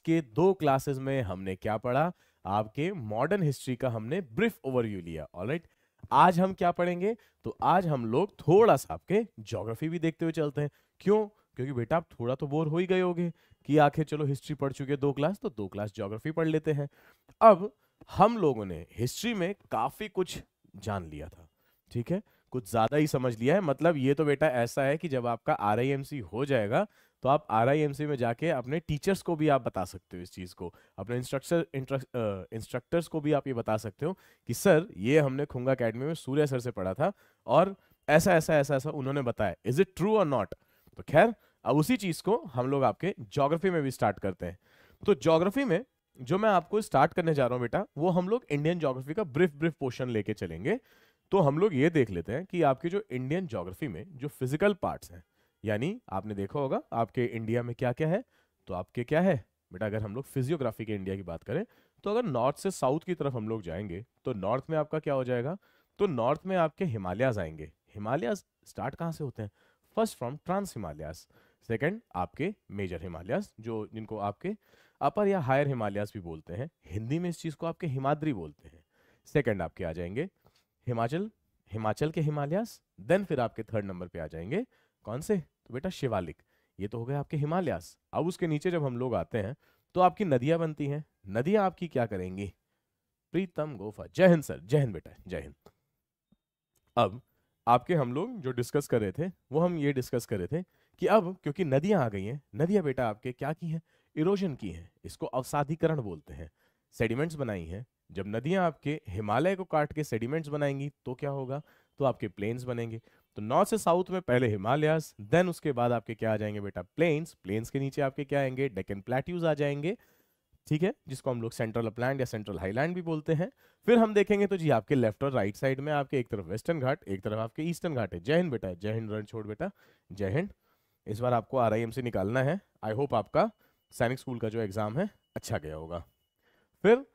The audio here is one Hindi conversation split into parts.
के 2 क्लासेस में हमने क्या पढ़ा? आपके मॉडर्न हिस्ट्री का हमने ब्रीफ ओवरव्यू लिया। ऑलराइट, आज हम क्या पढ़ेंगे? तो आज हम लोग थोड़ा सा आपके ज्योग्राफी भी देखते हुए चलते हैं। क्यों? क्योंकि बेटा आप थोड़ा तो बोर हो ही गए होगे कि आखिर चलो हिस्ट्री पढ़ चुके 2 क्लास, तो 2 क्लास ज्योग्राफी पढ़ लेते हैं। अब हम लोगों ने हिस्ट्री में काफी कुछ जान लिया था, ठीक है, कुछ ज्यादा ही समझ लिया है। मतलब ये तो बेटा ऐसा है कि जब आपका आरआईएमसी हो जाएगा तो आप आरआईएमसी में जाके अपने टीचर्स को भी आप बता सकते हो इस चीज को, अपने इंस्ट्रक्टर्स को भी आप ये बता सकते हो कि सर ये हमने खुंगा एकेडमी में सूर्य सर से पढ़ा था और ऐसा ऐसा ऐसा ऐसा उन्होंने बताया, इज इट ट्रू और नॉट? तो खैर, अब उसी चीज को हम लोग आपके ज्योग्राफी में भी स्टार्ट करते हैं। तो ज्योग्राफी में जो मैं आपको स्टार्ट करने जा रहा हूं बेटा, वो हम लोग इंडियन ज्योग्राफी का ब्रीफ ब्रीफ पोर्शन लेके चलेंगे। तो हम लोग ये देख लेते हैं कि आपके जो इंडियन ज्योग्राफी में जो फिजिकल पार्ट्स हैं, यानी आपने देखा होगा आपके इंडिया में क्या क्या है, तो आपके क्या है बेटा, अगर हम लोग फिजियोग्राफी के इंडिया की बात करें तो अगर नॉर्थ से साउथ की तरफ हम लोग जाएंगे तो नॉर्थ में आपका क्या हो जाएगा? तो नॉर्थ में आपके हिमालयाज आएंगे। हिमालयाज स्टार्ट कहाँ से होते हैं? First from trans Himalayas, second आपके मेजर हिमालयाज जो जिनको आपके अपर या हायर हिमालयाज भी बोलते हैं, हिंदी में इस चीज को आपके हिमाद्री बोलते हैं। सेकंड आपके आ जाएंगे हिमाचल, हिमाचल के हिमालयास। देन फिर आपके थर्ड नंबर पे आ जाएंगे कौन से? तो बेटा शिवालिक। ये तो हो गए आपके हिमालयास। अब उसके नीचे जब हम लोग आते हैं तो आपकी नदियां बनती हैं। नदियां आपकी क्या करेंगी? प्रीतम गोफा, जय हिंद सर, जय हिंद बेटा, जय हिंद। अब आपके हम लोग जो डिस्कस कर रहे थे वो हम ये डिस्कस कर रहे थे कि अब क्योंकि नदियां आ गई हैं, नदियां बेटा आपके क्या की हैं? इरोजन की हैं, इसको अवसादीकरण बोलते हैं, सेडिमेंट्स बनाई हैं। जब नदियां आपके हिमालय को काट के सेडिमेंट्स बनाएंगी तो क्या होगा? तो आपके प्लेन्स बनेंगे। तो नॉर्थ से साउथ में पहले हिमालयास, देन उसके बाद आपके क्या आ जाएंगे बेटा? प्लेन्स। प्लेन्स के नीचे आपके क्या आएंगे? डेक्कन प्लेट्यूज आ जाएंगे, ठीक है, जिसको हम लोग सेंट्रल अपलैंड या सेंट्रल हाईलैंड भी बोलते हैं। फिर हम देखेंगे तो जी आपके लेफ्ट और राइट साइड में आपके एक तरफ वेस्टर्न घाट, एक तरफ आपके ईस्टर्न घाट है। जय हिंद बेटा, जय हिंद, रण छोड़ बेटा, जय हिंद। इस बार आपको आरआईएम से निकालना है। आई होप आपका सैनिक स्कूल का जो एग्जाम है अच्छा गया होगा। फिर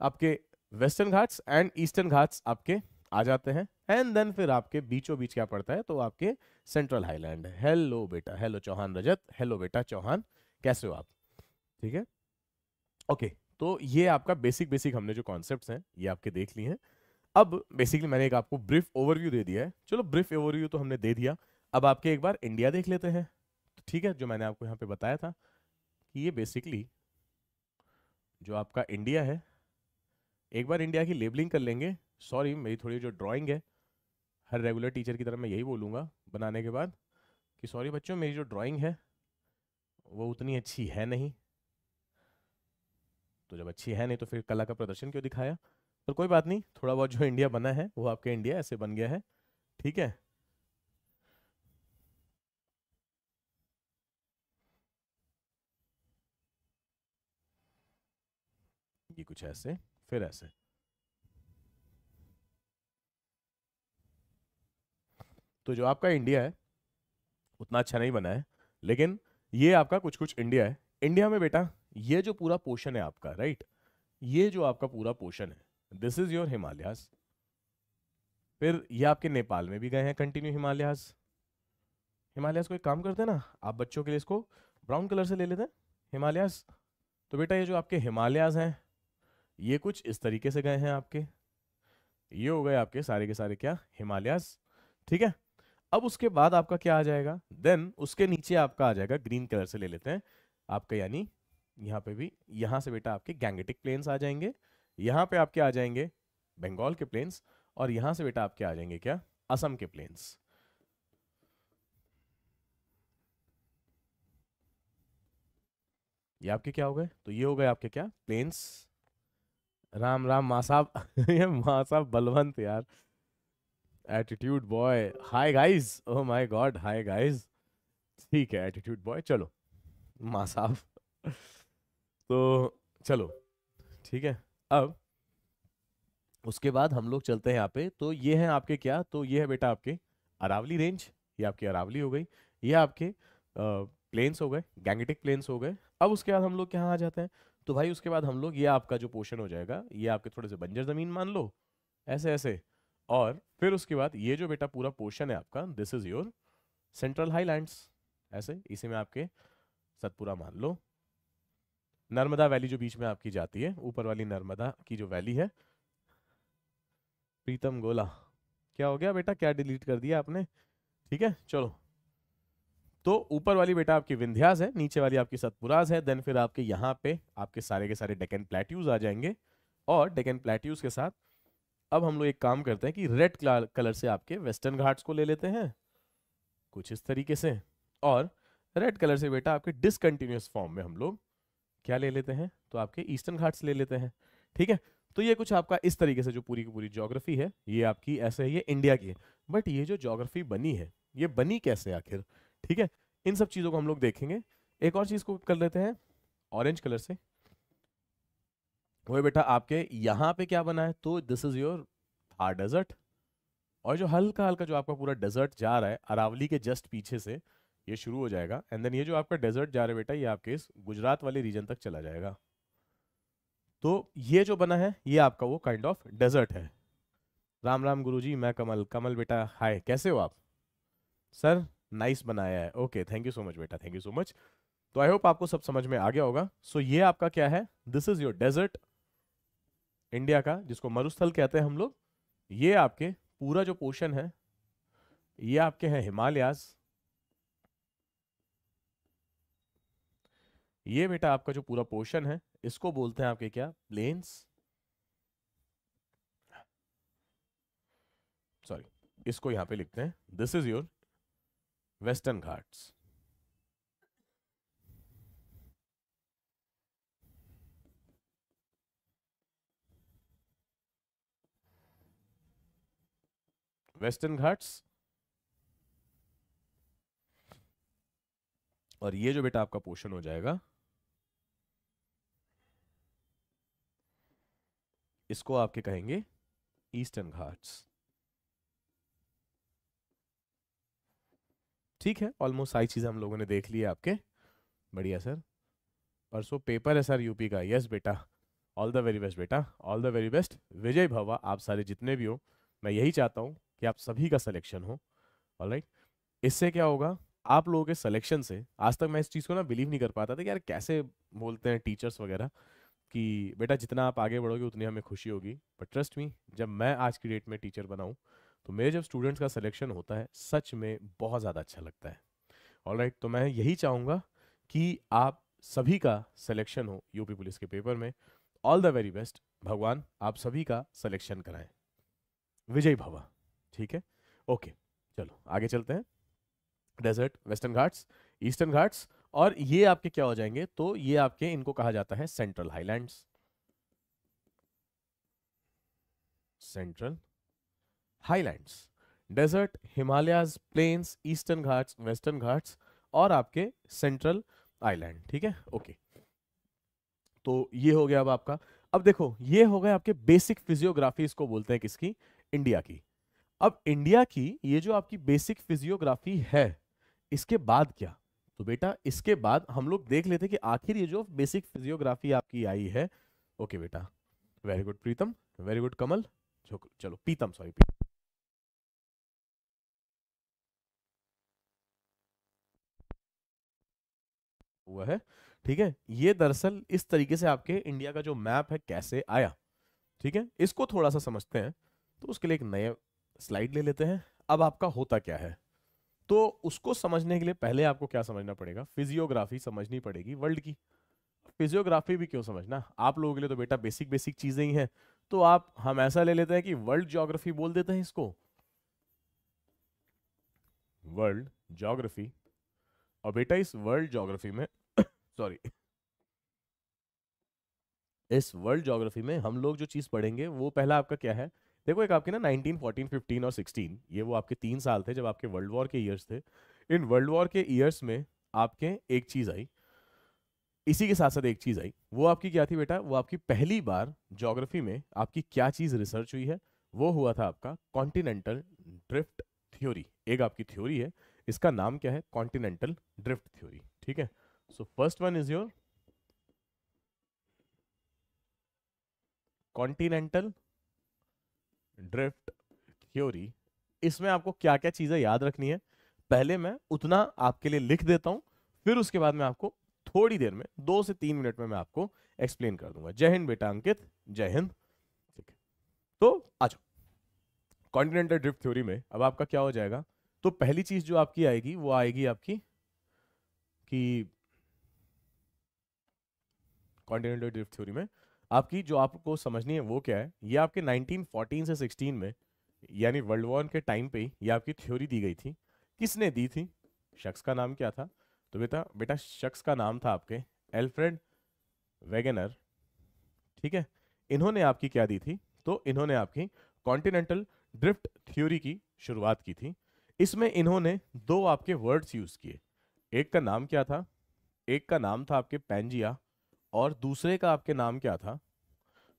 आपके western Ghats and eastern Ghats आपके आ जाते हैं, एंड देन फिर आपके बीचों बीच क्या पड़ता है? तो आपके सेंट्रल हाईलैंड। हेलो बेटा, हेलो चौहान रजत, हेलो बेटा चौहान, कैसे हो आप? ठीक है, ओके। तो ये आपका बेसिक बेसिक हमने जो कॉन्सेप्ट्स हैं ये आपके देख लिए हैं। अब बेसिकली मैंने एक आपको ब्रीफ ओवरव्यू दे दिया है। चलो ब्रीफ ओवरव्यू तो हमने दे दिया, अब आपके एक बार इंडिया देख लेते हैं। तो ठीक है, जो मैंने आपको यहाँ पे बताया था कि ये बेसिकली जो आपका इंडिया है, एक बार इंडिया की लेबलिंग कर लेंगे। सॉरी, मेरी थोड़ी जो ड्राइंग है, हर रेगुलर टीचर की तरह मैं यही बोलूँगा बनाने के बाद कि सॉरी बच्चों, मेरी जो ड्राइंग है वो उतनी अच्छी है नहीं। तो जब अच्छी है नहीं तो फिर कला का प्रदर्शन क्यों दिखाया? पर कोई बात नहीं, थोड़ा बहुत जो इंडिया बना है वो आपके इंडिया ऐसे बन गया है, ठीक है। ये कुछ ऐसे, फिर ऐसे। तो जो आपका इंडिया है उतना अच्छा नहीं बना है, लेकिन ये आपका कुछ कुछ इंडिया है। इंडिया में बेटा ये जो पूरा पोर्शन है आपका, राइट, ये जो आपका पूरा पोर्शन है, दिस इज योर हिमालयास। फिर ये आपके नेपाल में भी गए हैं कंटिन्यू हिमालयास। हिमालयास को एक काम करते हैं ना, आप बच्चों के लिए इसको ब्राउन कलर से ले लेते हैं हिमालयास। तो बेटा ये जो आपके हिमालयास हैं ये कुछ इस तरीके से गए हैं आपके, ये हो गए आपके सारे के सारे क्या? हिमालयास, ठीक है। अब उसके बाद आपका क्या आ जाएगा? देन उसके नीचे आपका आ जाएगा, ग्रीन कलर से ले लेते हैं आपका, यानी यहाँ पे भी, यहाँ से बेटा आपके गैंगेटिक प्लेन्स आ जाएंगे, यहाँ पे आपके आ जाएंगे बंगाल के प्लेन्स, और यहाँ से बेटा आपके आ जाएंगे क्या? असम के प्लेन्स। ये आपके क्या हो गए? तो ये हो गए आपके क्या? प्लेन्स। राम राम माँ साहब ये माँ साहब बलवंत यार, attitude boy, hi guys, oh my God, hi guys. ठीक है एटीट्यूड बॉय, चलो माँ साहब तो चलो ठीक है। अब उसके बाद हम लोग चलते हैं यहाँ पे, तो ये है आपके क्या? तो ये है बेटा आपके अरावली रेंज, ये आपकी अरावली हो गई, ये आपके प्लेन्स हो गए, गैंगेटिक प्लेन्स हो गए। अब उसके बाद हम लोग यहाँ आ जाते हैं, तो भाई उसके बाद हम लोग, ये आपका जो पोर्शन हो जाएगा ये आपके थोड़े से बंजर जमीन मान लो, ऐसे ऐसे। और फिर उसके बाद ये जो बेटा पूरा पोर्शन है आपका, this is your central highlands, ऐसे इसी में आपके सतपुरा मान लो, नर्मदा वैली जो बीच में आपकी जाती है, ऊपर वाली नर्मदा की जो वैली है। प्रीतम गोला, क्या हो गया बेटा, क्या डिलीट कर दिया आपने? ठीक है चलो, तो ऊपर वाली बेटा आपकी विंध्यास है, नीचे वाली आपकी सतपुराज है, देन फिर आपके यहाँ पे आपके सारे के सारे डेक्कन प्लेट्यूज आ जाएंगे। और डेक्कन प्लेट्यूज के साथ अब हम लोग एक काम करते हैं कि रेड कलर से आपके वेस्टर्न घाट्स को ले लेते हैं कुछ इस तरीके से, और रेड कलर से बेटा आपके डिसकंटिन्यूअस फॉर्म में हम लोग क्या ले लेते हैं, तो आपके ईस्टर्न घाट्स ले लेते हैं। ठीक है, तो ये कुछ आपका इस तरीके से जो पूरी की पूरी ज्योग्राफी है ये आपकी ऐसे है, ये इंडिया की है। बट ये जो ज्योग्राफी बनी है ये बनी कैसे आखिर? ठीक है, इन सब चीजों को हम लोग देखेंगे। एक और चीज को कर लेते हैं ऑरेंज कलर से, वो बेटा आपके यहाँ पे क्या बना है, तो this is your Thar desert. और जो हल्का हल्का जो आपका पूरा डेजर्ट जा रहा है अरावली के जस्ट पीछे से, ये शुरू हो जाएगा, एंड देन ये जो आपका डेजर्ट जा रहा है बेटा ये आपके इस गुजरात वाले रीजन तक चला जाएगा। तो ये जो बना है ये आपका वो काइंड ऑफ डेजर्ट है। राम राम गुरुजी, मैं कमल। कमल बेटा हाय, कैसे हो आप? सर नाइस बनाया है, okay thank you so much बेटा, थैंक यू सो मच। तो आई होप आपको सब समझ में आ गया होगा। सो ये आपका क्या है, this is your desert India का, जिसको मरुस्थल कहते हैं हम लोग। ये आपके पूरा जो पोर्शन है ये आपके हैं हिमालयाज। ये बेटा आपका जो पूरा पोर्शन है इसको बोलते हैं आपके क्या, प्लेन्स। सॉरी, इसको यहां पे लिखते हैं this is your western Ghats. Western Ghats. और ये जो बेटा आपका पोर्शन हो जाएगा इसको आपके कहेंगे ईस्टर्न घाट्स। ठीक है, ऑलमोस्ट सारी चीजें हम लोगों ने देख ली है आपके। बढ़िया सर, परसों पेपर है सर यूपी का। यस बेटा, ऑल द वेरी बेस्ट बेटा, ऑल द वेरी बेस्ट। विजय भवा आप सारे जितने भी हो, मैं यही चाहता हूँ कि आप सभी का सिलेक्शन हो। ऑलराइट, इससे क्या होगा, आप लोगों के सिलेक्शन से, आज तक मैं इस चीज़ को ना बिलीव नहीं कर पाता था कि यार कैसे बोलते हैं टीचर्स वगैरह कि बेटा जितना आप आगे बढ़ोगे उतनी हमें खुशी होगी। बट ट्रस्ट मी, जब मैं आज की डेट में टीचर बनाऊँ तो मेरे जब स्टूडेंट्स का सिलेक्शन होता है सच में बहुत ज़्यादा अच्छा लगता है। ऑलराइट, तो मैं यही चाहूँगा कि आप सभी का सिलेक्शन हो यूपी पुलिस के पेपर में। ऑल द वेरी बेस्ट, भगवान आप सभी का सिलेक्शन कराएं। विजय भवा। ठीक है, ओके चलो आगे चलते हैं। Desert, western Ghats, eastern Ghats, और ये आपके क्या हो जाएंगे, तो ये आपके इनको कहा जाता है central highlands. Central highlands, desert, Himalayas, plains, eastern Ghats, western Ghats, और आपके सेंट्रल आइलैंड। ठीक है, ओके। तो ये हो गया अब आपका। अब देखो ये हो गए आपके बेसिक फिजियोग्राफी, इसको बोलते हैं किसकी, इंडिया की। अब इंडिया की ये जो आपकी बेसिक फिजियोग्राफी है, इसके बाद क्या, तो बेटा इसके बाद हम लोग देख लेते हैं कि आखिर ये जो बेसिक फिजियोग्राफी आपकी आई है। ओके बेटा, वेरी गुड प्रीतम, वेरी गुड कमल, चलो पीतम, सॉरी हुआ है। ठीक है, ये दरअसल इस तरीके से आपके इंडिया का जो मैप है कैसे आया। ठीक है, इसको थोड़ा सा समझते हैं, तो उसके लिए एक नए स्लाइड ले लेते हैं। अब आपका होता क्या है, तो उसको समझने के लिए पहले आपको क्या समझना पड़ेगा, फिजियोग्राफी समझनी पड़ेगी वर्ल्ड की। फिजियोग्राफी भी क्यों समझना, आप लोगों के लिए तो बेटा बेसिक बेसिक चीजें ही हैं। तो आप, हम ऐसा ले लेते हैं कि वर्ल्ड ज्योग्राफी बोल देते हैं इसको, वर्ल्ड ज्योग्राफी। और बेटा इस वर्ल्ड ज्योग्राफी में सॉरी, इस वर्ल्ड ज्योग्राफी में हम लोग जो चीज पढ़ेंगे वो पहला आपका क्या है, देखो एक आपके ना 19, 14, 15 और 16, ये वो आपके 3 साल थे जब आपके वर्ल्ड वॉर के ईयर्स थे। इन वर्ल्ड वॉर के ईयर्स में आपके एक चीज आई, इसी के साथ साथ एक चीज आई, वो आपकी क्या थी बेटा, वो आपकी पहली बार ज्योग्राफी में आपकी क्या चीज रिसर्च हुई है, वो हुआ था आपका कॉन्टिनेंटल ड्रिफ्ट थ्योरी। एक आपकी थ्योरी है, इसका नाम क्या है, कॉन्टिनेंटल ड्रिफ्ट थ्योरी। ठीक है, so first one is your continental drift theory. इसमें आपको क्या क्या चीजें याद रखनी है, पहले मैं उतना आपके लिए लिख देता हूं, फिर उसके बाद मैं आपको थोड़ी देर में 2 से 3 मिनट में मैं आपको एक्सप्लेन कर दूंगा। जय हिंद बेटा अंकित, जय हिंद। ठीक है, तो आ जाओ कॉन्टिनेंटल ड्रिफ्ट थ्योरी में। अब आपका क्या हो जाएगा, तो पहली चीज जो आपकी आएगी वो आएगी आपकी कि कॉन्टिनेंटल ड्रिफ्ट थ्योरी में आपकी जो आपको समझनी है वो क्या है, ये आपके 1914 से 16 में यानी वर्ल्ड वॉर के टाइम पे ही ये आपकी थ्योरी दी गई थी। किसने दी थी, शख्स का नाम क्या था, तो बेटा बेटा शख्स का नाम था आपके एल्फ्रेड वेगनर। ठीक है, इन्होंने आपकी क्या दी थी, तो इन्होंने आपकी कॉन्टिनेंटल ड्रिफ्ट थ्योरी की शुरुआत की थी। इसमें इन्होंने दो आपके वर्ड्स यूज किए, एक का नाम क्या था, एक का नाम था आपके पैंजिया और दूसरे का आपके नाम क्या था,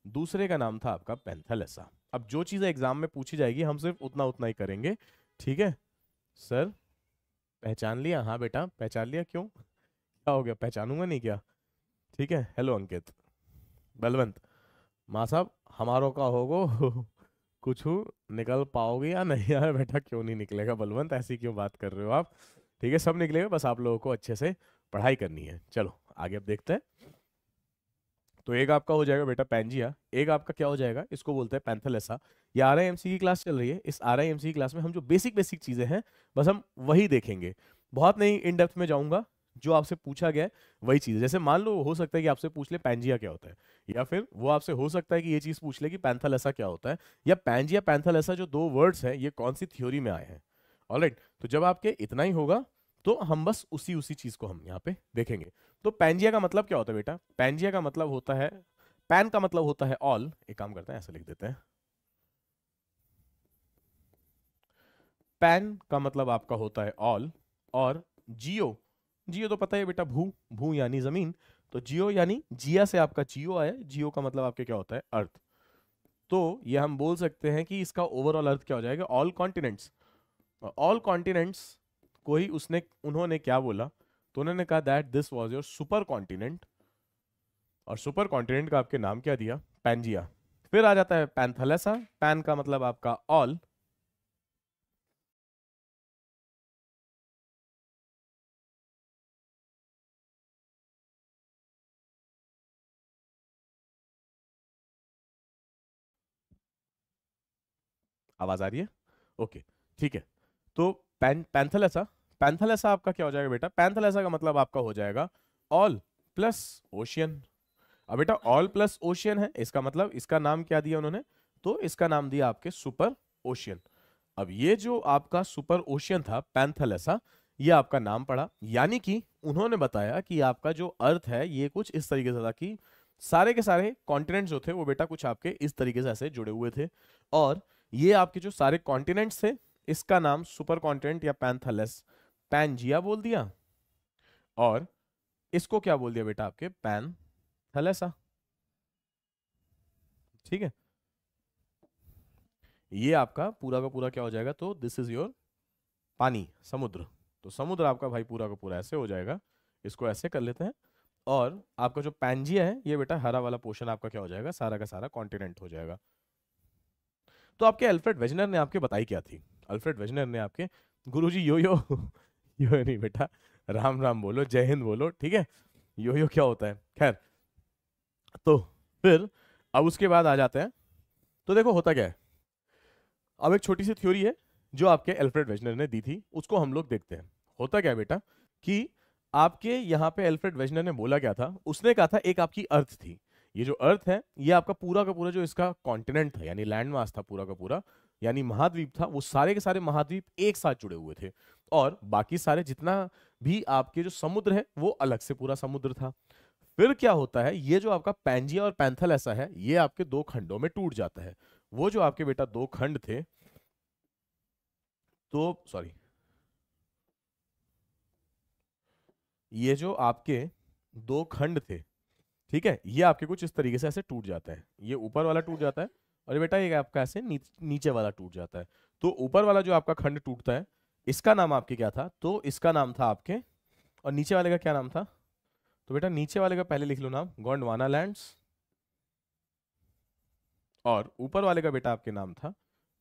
दूसरे का नाम था आपका पैंथालेसा। अब जो चीजें एग्जाम में पूछी जाएगी हम सिर्फ उतना उतना ही करेंगे। ठीक है सर, पहचान लिया, हाँ बेटा पहचान लिया, क्यों क्या हो गया, पहचानूंगा नहीं क्या। ठीक है, हेलो अंकित, बलवंत, माँ साहब हमारों का होगो कुछ निकल पाओगे या नहीं यार बेटा, क्यों नहीं निकलेगा बलवंत, ऐसी क्यों बात कर रहे हो आप। ठीक है सब निकलेगा, बस आप लोगों को अच्छे से पढ़ाई करनी है। चलो आगे अब देखते हैं। तो एक आपका हो जाएगा बेटा पैंजिया, एक आपका क्या हो जाएगा, इसको बोलते हैं पैंथालेसा। ये आरआईएमसी की क्लास चल रही है, इस आरआईएमसी की क्लास में हम जो बेसिक बेसिक चीजें हैं बस हम वही देखेंगे, बहुत नहीं इन डेप्थ में जाऊंगा। जो आपसे पूछा गया है वही चीज है, जैसे मान लो हो सकता है कि आपसे पूछ ले पैंजिया क्या होता है, या फिर वो आपसे हो सकता है कि ये चीज पूछ ले कि पैंथालेसा क्या होता है, या पैंजिया पैंथालेसा जो दो वर्ड्स हैं ये कौन सी थ्योरी में आए हैं। ऑलराइट, तो जब आपके इतना ही होगा तो हम बस उसी उसी चीज को हम यहाँ पे देखेंगे। तो पैंजिया का मतलब क्या होता है बेटा, पैंजिया का मतलब होता है, पैन का मतलब होता है ऑल, एक काम करते हैं ऐसे लिख देते हैं, पैन का मतलब आपका होता है ऑल, और जियो, जियो तो पता है बेटा भू, भू यानी जमीन, तो जियो यानी जिया से आपका जियो आया, जियो का मतलब आपके क्या होता है अर्थ। तो ये हम बोल सकते हैं कि इसका ओवरऑल अर्थ क्या हो जाएगा, ऑल कॉन्टिनेंट्स। ऑल कॉन्टिनेंट्स को ही उसने उन्होंने क्या बोला, तो उन्होंने कहा that this was your super continent, और सुपर कॉन्टिनेंट का आपके नाम क्या दिया, पैंजिया। फिर आ जाता है पैंथालेसा, पैन का मतलब आपका ऑल, आवाज आ रही है, ओके ठीक है। तो पैंथालेसा, पैंथालेसा आपका क्या हो जाएगा बेटा, पैंथालेसा का मतलब आपका हो जाएगा ऑल प्लस ओशियन। अब बेटा ऑल प्लस ओशियन है, इसका मतलब इसका नाम क्या दिया उन्होंने, तो इसका नाम दिया आपके सुपर ओशियन। अब ये जो आपका सुपर ओशियन था पैंथालेसा, ये आपका नाम पड़ा, यानी कि उन्होंने बताया कि आपका जो अर्थ है ये कुछ इस तरीके से था कि सारे के सारे कॉन्टिनेंट्स जो थे वो बेटा कुछ आपके इस तरीके से ऐसे जुड़े हुए थे, और ये आपके जो सारे कॉन्टिनेंट्स थे इसका नाम सुपर कॉन्टिनेंट या पैंथालेस, पैंजिया बोल दिया, और इसको क्या बोल दिया बेटा आपके पैंथालेसा। ठीक है, ये आपका पूरा का पूरा क्या हो जाएगा, तो दिस इज योर पानी, समुद्र। तो समुद्र आपका भाई पूरा का पूरा ऐसे हो जाएगा, इसको ऐसे कर लेते हैं, और आपका जो पैंजिया है ये बेटा हरा वाला पोर्शन आपका क्या हो जाएगा, सारा का सारा कॉन्टिनेंट हो जाएगा। तो आपके अल्फ्रेड वेजनर ने आपके बताई क्या थी, अल्फ्रेड वेजनर ने आपके, गुरुजी यो यो यो नहीं बेटा, राम राम बोलो, जय हिंद बोलो, ठीक है। यो यो क्या होता है, खैर। तो फिर अब उसके बाद आ जाते हैं, तो देखो होता क्या है, अब एक छोटी सी थ्योरी है जो आपके एल्फ्रेड वेजनर ने दी थी, उसको हम लोग देखते हैं। होता क्या है बेटा कि आपके यहाँ पे एल्फ्रेड वेजनर ने बोला क्या था, उसने कहा था एक आपकी अर्थ थी, ये जो अर्थ है ये आपका पूरा का पूरा जो इसका कॉन्टिनेंट था यानी लैंड मास था पूरा का पूरा, यानी महाद्वीप था, वो सारे के सारे महाद्वीप एक साथ जुड़े हुए थे, और बाकी सारे जितना भी आपके जो समुद्र है वो अलग से पूरा समुद्र था। फिर क्या होता है, ये जो आपका पैंजिया और पैंथालेसा है ये आपके दो खंडों में टूट जाता है। वो जो आपके बेटा दो खंड थे, तो सॉरी, ये जो आपके दो खंड थे, ठीक है, ये आपके कुछ इस तरीके से ऐसे टूट जाता है, ये ऊपर वाला टूट जाता है, और ये बेटा ये आपका ऐसे नीचे वाला टूट जाता है। तो ऊपर वाला जो आपका खंड टूटता है इसका नाम आपके क्या था, तो इसका नाम था आपके, और नीचे वाले का क्या नाम था, तो बेटा नीचे वाले का पहले लिख लो नाम, गोंडवाना लैंड्स, और ऊपर वाले का बेटा आपके नाम था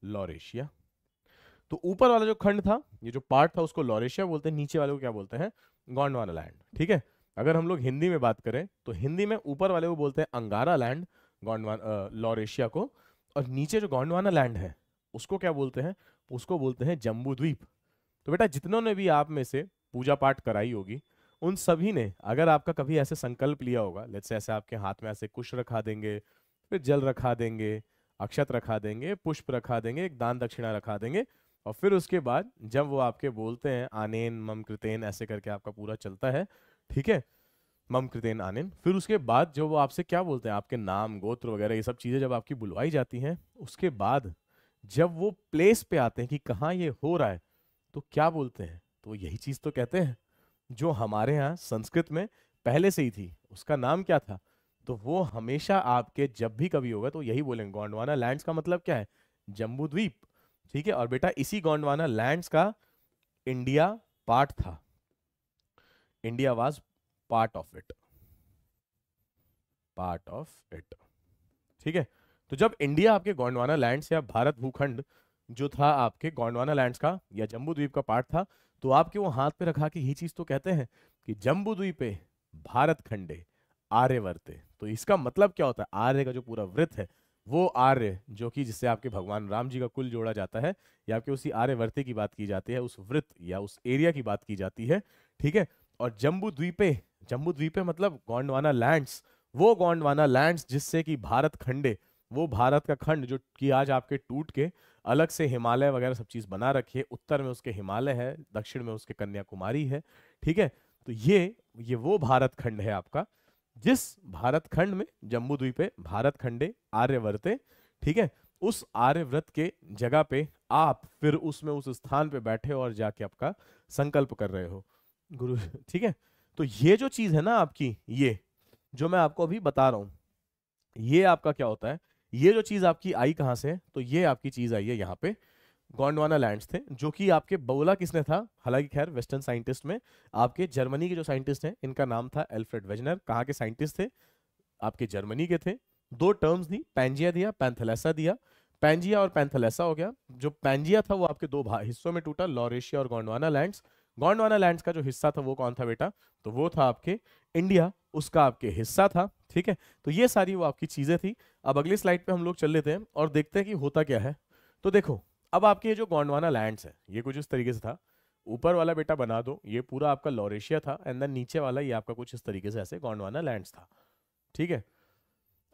लॉरेशिया। तो ऊपर वाला जो खंड था, ये जो पार्ट था उसको लॉरेशिया बोलते हैं, नीचे वाले को क्या बोलते हैं, गोंडवाना लैंड। ठीक है, अगर हम लोग हिंदी में बात करें तो हिंदी में ऊपर वाले को बोलते हैं अंगारा लैंड, गोंडवाना लॉरेशिया को, और नीचे जो गोंडवाना लैंड है उसको क्या बोलते हैं, उसको बोलते हैं जम्बू द्वीप। तो बेटा जितनों ने भी आप में से पूजा पाठ कराई होगी उन सभी ने अगर आपका कभी ऐसे संकल्प लिया होगा, लेट्स से ऐसे आपके हाथ में ऐसे कुश रखा देंगे, फिर जल रखा देंगे, अक्षत रखा देंगे, पुष्प रखा देंगे, एक दान दक्षिणा रखा देंगे, और फिर उसके बाद जब वो आपके बोलते हैं आनेन मम कृतेन ऐसे करके आपका पूरा चलता है, ठीक है, मम कृतेन आनेन, फिर उसके बाद जो वो आपसे क्या बोलते हैं, आपके नाम गोत्र वगैरह ये सब चीजें जब आपकी बुलवाई जाती हैं, उसके बाद जब वो प्लेस पे आते हैं कि कहाँ ये हो रहा है, तो क्या बोलते हैं, तो यही चीज तो कहते हैं जो हमारे यहाँ संस्कृत में पहले से ही थी, उसका नाम क्या था, तो वो हमेशा आपके जब भी कभी होगा तो यही बोलेंगे। गोंडवाना लैंड्स का मतलब क्या है, जम्बू द्वीप, ठीक है। और बेटा इसी गोंडवाना लैंड्स का इंडिया पार्ट था, India was part of it, part of it, ठीक है। तो जब इंडिया आपके गोंडवाना लैंड्स या भारत भूखंड जो था आपके गोंडवाना लैंड्स का या जम्बू द्वीप का पार्ट था, तो आपके वो हाथ पे रखा के यही चीज तो कहते हैं कि जम्बू द्वीपे भारत खंडे आर्यवर्ते। तो इसका मतलब क्या होता है, आर्य का जो पूरा वृत्त है वो आर्य जो कि जिससे आपके भगवान राम जी का कुल जोड़ा जाता है, या आपके उसी आर्यवर्ते की बात की जाती है, उस वृत्त या उस एरिया की बात की जाती है, ठीक है। और जम्बू द्वीपे, जम्बू द्वीपे मतलब गोंडवाना लैंड्स, वो गोंडवाना लैंड्स जिससे कि भारत खंडे, वो भारत का खंड जो कि आज आपके टूट के अलग से हिमालय वगैरह सब चीज बना रखी है, उत्तर में उसके हिमालय है, दक्षिण में उसके कन्याकुमारी है, ठीक है। तो ये वो भारत खंड है आपका, जिस भारत खंड में जम्बू द्वीपे भारत खंडे आर्यवर्ते, ठीक है, उस आर्यव्रत के जगह पे आप फिर उसमें उस स्थान पे बैठे और जाके आपका संकल्प कर रहे हो गुरु, ठीक है। तो ये जो चीज है ना आपकी, ये जो मैं आपको अभी बता रहा हूं, ये आपका क्या होता है, ये जो चीज आपकी आई कहां से, तो ये आपकी चीज आई है यहाँ पे, गोंडवाना लैंड्स थे, जो कि आपके बोला किसने था, हालांकि खैर वेस्टर्न साइंटिस्ट में आपके जर्मनी के जो साइंटिस्ट हैं इनका नाम था एल्फ्रेड वेजनर। कहाँ के साइंटिस्ट थे, आपके जर्मनी के थे। दो टर्म्स दी, पैंजिया दिया, पैंथेलेसा दिया। पैंजिया और पैंथेलेसा हो गया। जो पैंजिया था वो आपके दो हिस्सों में टूटा, लॉरेशिया और गोंडवाना लैंड्स। गोंडवाना लैंड्स का जो हिस्सा था वो कौन था बेटा, तो वो था आपके इंडिया, उसका आपके हिस्सा था, ठीक है। तो ये सारी वो आपकी चीजें थी। अब अगली स्लाइड पे हम लोग चल लेते हैं और देखते हैं कि होता क्या है। तो देखो अब आपके ये जो गोंडवाना लैंड्स है ये कुछ इस तरीके से था, ऊपर वाला बेटा बना दो ये पूरा आपका लॉरेशिया था, एंड देन नीचे वाला ये आपका कुछ इस तरीके से ऐसे गोंडवाना लैंड्स था, ठीक है।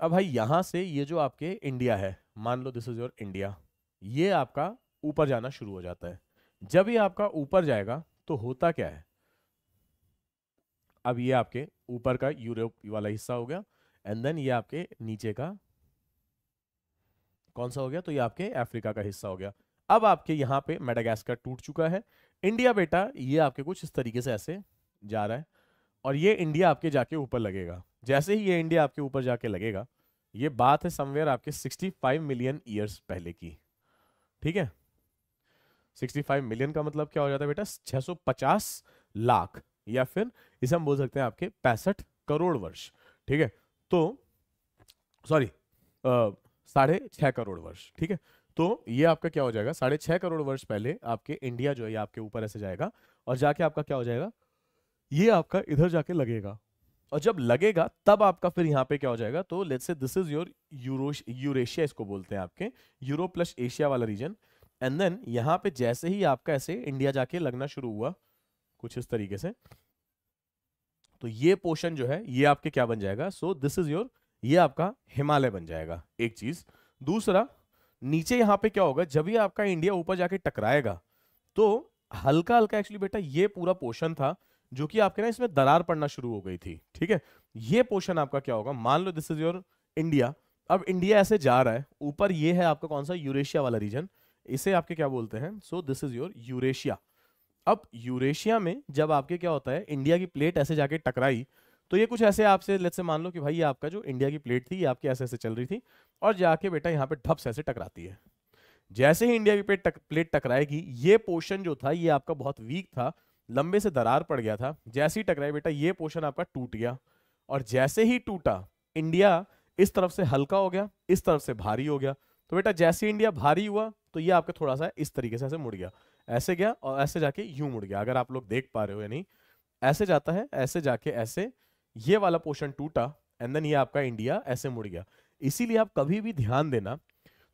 अब भाई यहां से ये जो आपके इंडिया है, मान लो दिस इज योर इंडिया, ये आपका ऊपर जाना शुरू हो जाता है। जब ये आपका ऊपर जाएगा तो होता क्या है, अब ये आपके ऊपर का यूरोप वाला हिस्सा हो गया, एंड देन ये आपके नीचे का कौन सा हो गया, तो ये आपके अफ्रीका का हिस्सा हो गया। अब आपके यहाँ पे मेडागास्कर टूट चुका है। इंडिया बेटा ये आपके कुछ इस तरीके से ऐसे जा रहा है, और ये इंडिया आपके जाके ऊपर लगेगा। जैसे ही ये इंडिया आपके ऊपर जाके लगेगा, ये बात है समवेयर आपके 65 मिलियन ईयर्स पहले की, ठीक है। 65 मिलियन का मतलब क्या हो जाता है बेटा, 650 लाख, या फिर इसे हम बोल सकते हैं आपके 65 करोड़ वर्ष, ठीक है। तो सॉरी 6.5 करोड़ वर्ष, ठीक है। तो ये आपका क्या हो जाएगा, 6.5 करोड़ वर्ष पहले आपके इंडिया जो है ये आपके ऊपर ऐसे जाएगा, और जाके आपका क्या हो जाएगा, ये आपका इधर जाके लगेगा। और जब लगेगा तब आपका फिर यहाँ पे क्या हो जाएगा, तो let's say this is your Eurasia, इसको बोलते हैं आपके यूरोप प्लस एशिया वाला रीजन। एंड देन यहाँ पे जैसे ही आपका ऐसे इंडिया जाके लगना शुरू हुआ कुछ इस तरीके से, तो ये पोर्शन जो है ये आपके क्या बन जाएगा, सो दिस इज योर, ये आपका हिमालय बन जाएगा, एक चीज। दूसरा नीचे यहाँ पे क्या होगा, जब ये आपका इंडिया ऊपर जाके टकराएगा तो हल्का हल्का एक्चुअली बेटा ये पूरा पोर्शन था जो कि आपके ना इसमें दरार पड़ना शुरू हो गई थी, ठीक है। ये पोर्शन आपका क्या होगा, मान लो दिस इज योर इंडिया। अब इंडिया ऐसे जा रहा है ऊपर, ये है आपका कौन सा, यूरेशिया वाला रीजन, इसे आपके क्या बोलते हैं, so this is your Eurasia. अब यूरेशिया में जब आपके क्या होता है, इंडिया की प्लेट ऐसे जाके टकराई, तो ये कुछ ऐसे आपसे लेट्स से मान लो कि भाई ये आपका जो इंडिया की प्लेट थी ये आपके ऐसे ऐसे चल रही थी, और जाके बेटा यहाँ पे ढप से ऐसे टकराती है। जैसे ही इंडिया की प्लेट टकराएगी, ये पोर्शन जो था ये आपका बहुत वीक था, लंबे से दरार पड़ गया था, जैसे ही टकराई बेटा ये पोर्शन आपका टूट गया, और जैसे ही टूटा इंडिया इस तरफ से हल्का हो गया, इस तरफ से भारी हो गया। तो बेटा जैसे इंडिया भारी हुआ तो ये आपका थोड़ा सा इस तरीके से ऐसे मुड़ गया, ऐसे गया और ऐसे जाके यूं मुड़ गया। अगर आप लोग देख पा रहे हो या नहीं, ऐसे जाता है, ऐसे जाके ऐसे, ये वाला पोर्शन टूटा, एंड देन ये आपका इंडिया ऐसे मुड़ गया। इसीलिए आप कभी भी ध्यान देना,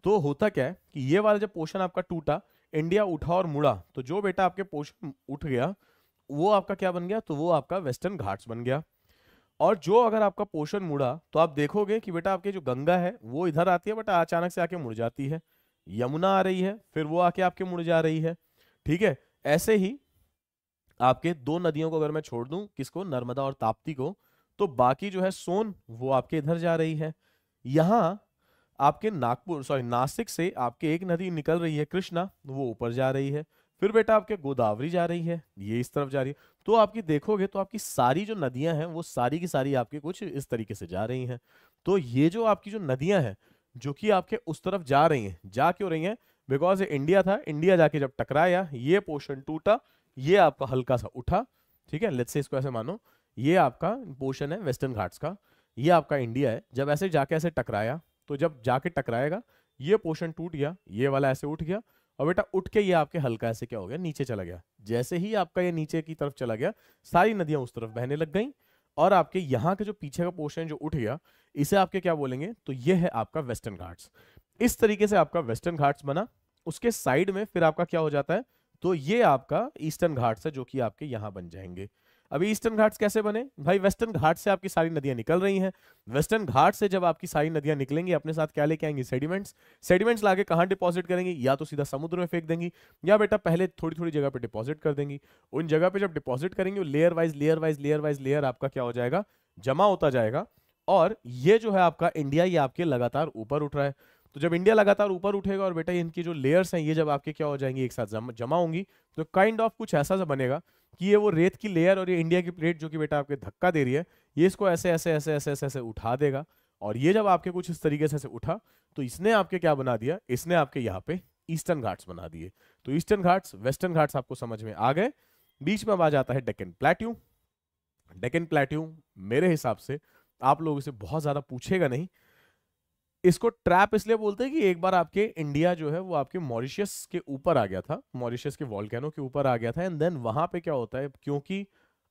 तो होता क्या है कि ये वाला जब पोर्शन आपका टूटा, इंडिया उठा और मुड़ा, तो जो बेटा आपके पोर्शन उठ गया वो आपका क्या बन गया, तो वो आपका वेस्टर्न घाट्स बन गया। और जो अगर आपका पोर्शन मुड़ा, तो आप देखोगे कि बेटा आपके जो गंगा है वो इधर आती है, बट अचानक से आके मुड़ जाती है, यमुना आ रही है, फिर वो आके आपके मुड़ जा रही है। ठीक है, ऐसे ही आपके दो नदियों को अगर मैं छोड़ दूं, किसको, नर्मदा और ताप्ती को, तो बाकी जो है सोन वो आपके इधर जा रही है। यहां आपके नागपुर सॉरी नासिक से आपके एक नदी निकल रही है कृष्णा, वो ऊपर जा रही है। फिर बेटा आपके गोदावरी जा रही है, ये इस तरफ जा रही है। तो आपकी देखोगे तो आपकी सारी जो नदियां हैं वो सारी की सारी आपकी कुछ इस तरीके से जा रही हैं। तो ये जो आपकी जो नदियां हैं जो कि आपके उस तरफ जा रही हैं, जा क्यों रही हैं, बिकॉज ये इंडिया था, इंडिया जाके जब टकराया ये पोर्शन टूटा, ये आपका हल्का सा उठा। ठीक है, लेट्स से इसको ऐसे मानो, ये आपका पोर्शन है वेस्टर्न घाट्स का, ये आपका इंडिया है। जब ऐसे जाके ऐसे टकराया, तो जब जाके टकराएगा ये पोर्शन टूट गया, ये वाला ऐसे उठ गया, और बेटा उठ के ये आपके हल्का ऐसे क्या हो गया, नीचे चला गया। जैसे ही आपका ये नीचे की तरफ चला गया, सारी नदियां उस तरफ बहने लग गई, और आपके यहाँ के जो पीछे का पोर्शन जो उठ गया, इसे आपके क्या बोलेंगे, तो ये है आपका वेस्टर्न घाट्स। इस तरीके से आपका वेस्टर्न घाट्स बना। उसके साइड में फिर आपका क्या हो जाता है, तो ये आपका ईस्टर्न घाट्स है जो कि आपके यहां बन जाएंगे। अभी ईस्टर्न घाट्स कैसे बने भाई, वेस्टर्न घाट से आपकी सारी नदियां निकल रही हैं। वेस्टर्न घाट से जब आपकी सारी नदियां निकलेंगी, अपने साथ क्या लेके आएंगी, सेडिमेंट्स। सेडिमेंट्स लाके कहां डिपॉजिट करेंगी, या तो सीधा समुद्र में फेंक देंगी, या बेटा पहले थोड़ी थोड़ी जगह पे डिपॉजिट कर देंगी। उन जगह पे जब डिपॉजिट करेंगे, layer wise layer wise layer wise layer आपका क्या हो जाएगा, जमा होता जाएगा। और ये जो है आपका इंडिया, ये आपके लगातार ऊपर उठ रहा है। तो जब इंडिया लगातार ऊपर उठेगा और बेटा इनकी जो लेयर्स हैं ये जब आपके क्या हो जाएंगी, एक साथ जमा होंगी, तो काइंड ऑफ कुछ ऐसा सा बनेगा कि ये वो रेत की लेयर और ये इंडिया की प्लेट जो कि बेटा आपके धक्का दे रही है, ये इसको ऐसे ऐसे ऐसे ऐसे ऐसे ऐसे उठा देगा। और ये जब आपके कुछ इस तरीके से ऐसे उठा, तो इसने आपके क्या बना दिया, इसने आपके यहाँ पे ईस्टर्न घाट्स बना दिए। तो ईस्टर्न घाट्स वेस्टर्न घाट्स आपको समझ में आ गए। बीच में अब आ जाता है डेक्कन प्लेट्यू। डेक्कन प्लेट्यू मेरे हिसाब से आप लोगों से बहुत ज्यादा पूछेगा नहीं। इसको ट्रैप इसलिए बोलते हैं कि एक बार आपके इंडिया जो है वो आपके मॉरिशस के ऊपर आ गया था, मॉरिशस के वॉल्केनो के ऊपर आ गया था, एंड देन वहां पे क्या होता है, क्योंकि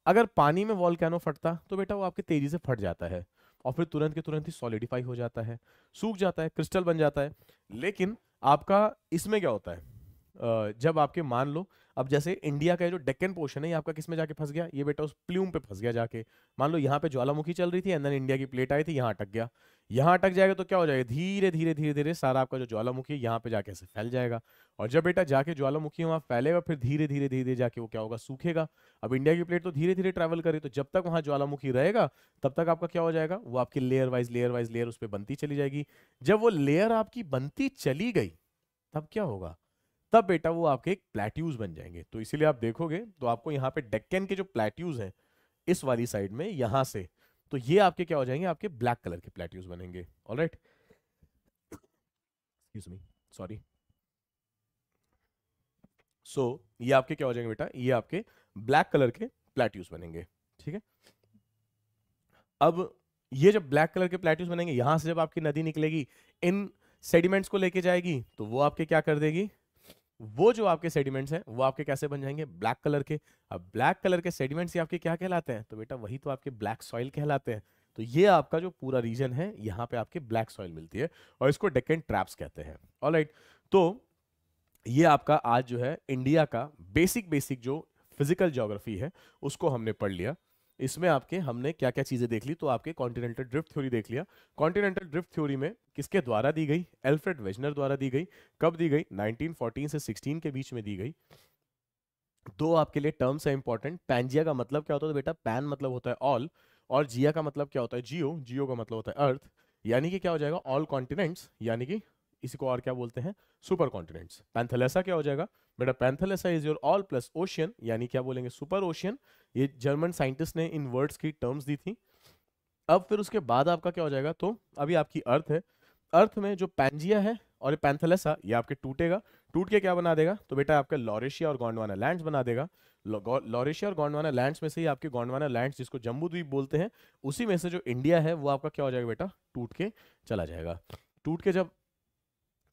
अगर पानी में वॉल्केनो फटता तो बेटा वो आपके तेजी से फट जाता है, और फिर तुरंत के तुरंत ही सॉलिडिफाई हो जाता है, सूख जाता है, क्रिस्टल बन जाता है। लेकिन आपका इसमें क्या होता है, जब आपके मान लो, अब जैसे इंडिया का जो डेक्कन पोर्शन है ये आपका किस में जाके फंस गया, ये बेटा उस प्लूम पे फंस गया जाके। मान लो यहाँ पे ज्वालामुखी चल रही थी, एंड देन इंडिया की प्लेट आई थी, यहाँ अटक गया। यहाँ अटक जाएगा तो क्या हो जाएगा, धीरे धीरे धीरे धीरे सारा आपका जो ज्वालामुखी है यहाँ पे जाके ऐसे फैल जाएगा। और जब बेटा जाके ज्वालामुखी वहां फैलेगा, फिर धीरे धीरे धीरे धीरे जाके वो क्या होगा, सूखेगा। अब इंडिया की प्लेट तो धीरे धीरे ट्रेवल करे, तो जब तक वहां ज्वालामुखी रहेगा तब तक आपका क्या हो जाएगा, वो आपकी layer wise layer wise layer उस पर बनती चली जाएगी। जब वो लेयर आपकी बनती चली गई, तब क्या होगा, तब बेटा वो आपके एक प्लेट्यूज बन जाएंगे। तो इसीलिए आप देखोगे तो आपको यहाँ पे डेक्कन के जो प्लेट्यूज हैं इस वाली साइड में यहां से, तो ये आपके क्या हो जाएंगे, आपके ब्लैक कलर के प्लेट्यूज बनेंगे। Alright, excuse me, sorry. So ये आपके क्या हो जाएंगे बेटा, ये आपके ब्लैक कलर के प्लेट्यूज बनेंगे। ठीक है, अब ये जब ब्लैक कलर के प्लेट्यूज बनेंगे, यहां से जब आपकी नदी निकलेगी, इन सेडिमेंट्स को लेके जाएगी, तो वो आपके क्या कर देगी, वो जो आपके सेडिमेंट्स हैं वो आपके कैसे बन जाएंगे, ब्लैक कलर के। अब ब्लैक कलर के सेडिमेंट्स ये आपके क्या कहलाते हैं, तो बेटा वही तो आपके ब्लैक सॉइल कहलाते हैं। तो ये आपका जो पूरा रीजन है यहाँ पे आपके ब्लैक सॉइल मिलती है, और इसको डेक्कन ट्रैप्स कहते हैं। ऑलराइट, तो ये आपका आज जो है इंडिया का बेसिक बेसिक जो फिजिकल ज्योग्राफी है उसको हमने पढ़ लिया। इसमें आपके हमने क्या क्या चीजें देख ली, तो आपके कॉन्टिनेंटल ड्रिफ्ट थ्योरी देख लिया। कॉन्टिनेंटल ड्रिफ्ट थ्योरी में किसके द्वारा दी गई, एल्फ्रेड वेजनर द्वारा दी गई। कब दी गई, 1914 से 16 के बीच में दी गई। दो आपके लिए टर्म्स है इंपॉर्टेंट, पैंजिया का मतलब क्या होता है, तो बेटा पैन मतलब होता है ऑल, और जिया का मतलब क्या होता है, जियो, जियो का मतलब होता है अर्थ। यानी कि क्या हो जाएगा, ऑल कॉन्टिनेंट्स, यानी कि इसी को और क्या बोलते हैं, सुपर कॉन्टिनेंट्स। पैंथेलेसा क्या हो जाएगा बेटा, Panthalassa is your all plus ocean, यानी क्या बोलेंगे, सुपर ओशियन। ये जर्मन साइंटिस्ट ने इन वर्ड्स की टर्म्स दी थी। अब फिर उसके बाद आपका क्या हो जाएगा, तो अभी आपकी अर्थ है, अर्थ में जो पैंजिया है और ये पैंथेलेसा, ये आपके टूटेगा, टूट के क्या बना देगा, तो बेटा आपके लॉरेशिया और गोंडवाना लैंड्स बना देगा। लॉरेशिया और गोंडवाना लैंड्स में से ही आपके गोंडवाना लैंड्स, जिसको जम्बू द्वीप बोलते हैं, उसी में से जो इंडिया है वो आपका क्या हो जाएगा बेटा, टूट के चला जाएगा। टूट के जब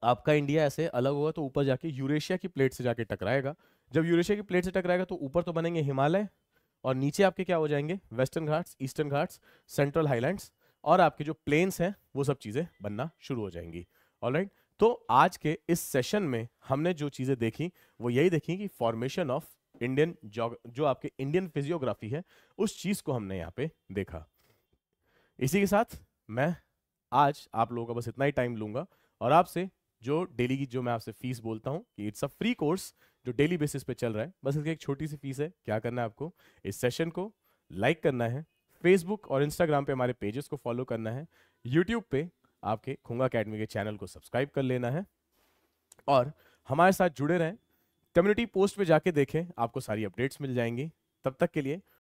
आपका इंडिया ऐसे अलग होगा तो ऊपर जाके यूरेशिया की प्लेट से जाके टकराएगा। जब यूरेशिया की प्लेट से टकराएगा तो ऊपर तो बनेंगे हिमालय, और नीचे आपके क्या हो जाएंगे, western Ghats, eastern Ghats, central highlands, और आपके जो प्लेन्स हैं वो सब चीज़ें बनना शुरू हो जाएंगी। ऑलराइट, तो आज के इस सेशन में हमने जो चीज़ें देखी वो यही देखी कि फॉर्मेशन ऑफ इंडियन जो आपके इंडियन फिजियोग्राफी है उस चीज़ को हमने यहाँ पे देखा। इसी के साथ मैं आज आप लोगों का बस इतना ही टाइम लूंगा और आपसे जो डेली की जो मैं आपसे फीस बोलता हूँ कि इट्स अ फ्री कोर्स जो डेली बेसिस पे चल रहा है, बस इसकी एक छोटी सी फीस है। क्या करना है आपको, इस सेशन को लाइक करना है, फेसबुक और इंस्टाग्राम पे हमारे पेजेस को फॉलो करना है, यूट्यूब पे आपके खुंगा अकेडमी के चैनल को सब्सक्राइब कर लेना है और हमारे साथ जुड़े रहें। कम्युनिटी पोस्ट पे जाके देखें, आपको सारी अपडेट्स मिल जाएंगी। तब तक के लिए